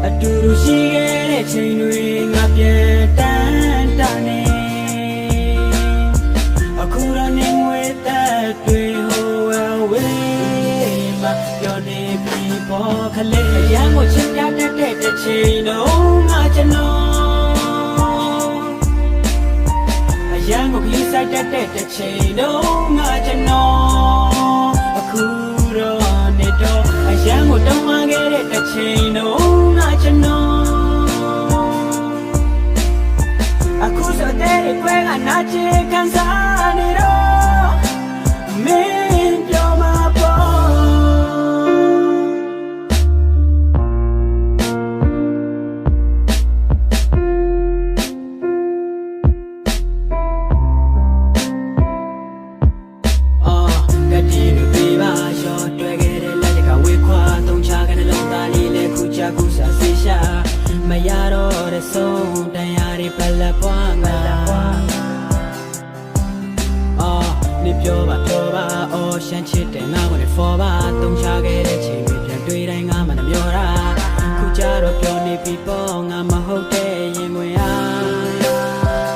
အတူတူရှိခဲ့တဲ့ချိန်တွေငါပြန်တန်းတနေအခုတော့နေငွေသက်တွေဟိုအဝေးမှာပြောနေပြီပေါ်ခလေးအရန်ကိုချစ်ပြတတ်တဲ့ချိန်တော့ငါကျွန်တော်အရန်ကိုကြီးဆိုင်တတ်တဲ့ချိန်တော့ငါကျွန်တော်အခုတော့နေတော့အရန်ကိုတောင်းပန်ခဲ့တဲ့ချိန်တော့ငါကျွန်တော်အခုဆိုတဲ့ကွဲကနာချေကန်စားနေတော့မင်းပြောမှာပေါ့ကတိလူပေးပါရောတွေ့ခဲ့တဲ့လက်ကဝေခွာတုံချခဲ့တဲ့လုံးသားလေးလဲခုချခုစားစေရှာမရတော့တဲ့ဆုံးတရားတွေပလက်ပွားငါနေပြောပါအော်ရှမ်းချစ်တဲ့ငါကိုလည်း for ပါတုံချခဲ့တဲ့ချိန်တွေပြန်တွေ့တိုင်းငါမှမပြောတာခုကြတော့ပြောနေပြီပေါ့ငါမဟုတ်တဲ့ရင်ခွင်အား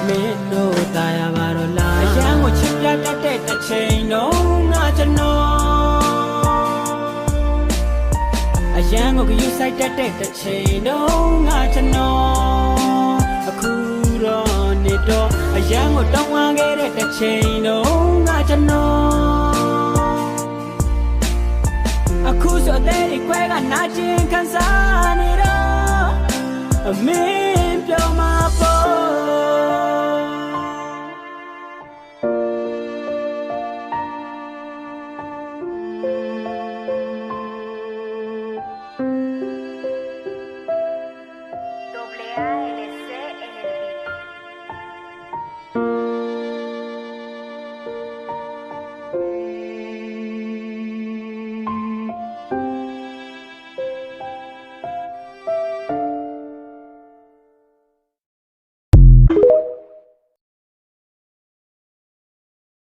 မင်းတို့တာယာပါတော့လားအရန်ကိုချစ်ပြတတ်တဲ့ချိန်တော့ငါကျွန်တော်အရန်ကိုယူဆိုင်တတ်တဲ့ချိန်တော့ငါကျွန်တော်အခုတော့နေတော့အရန်ကိုတောင်းပန်ခဲ့တဲ့ချိန်တော့ငါကျွန်တော်အခုဆိုတဲ့ခွဲကနာကျင်ခံစားနေတော့အမေ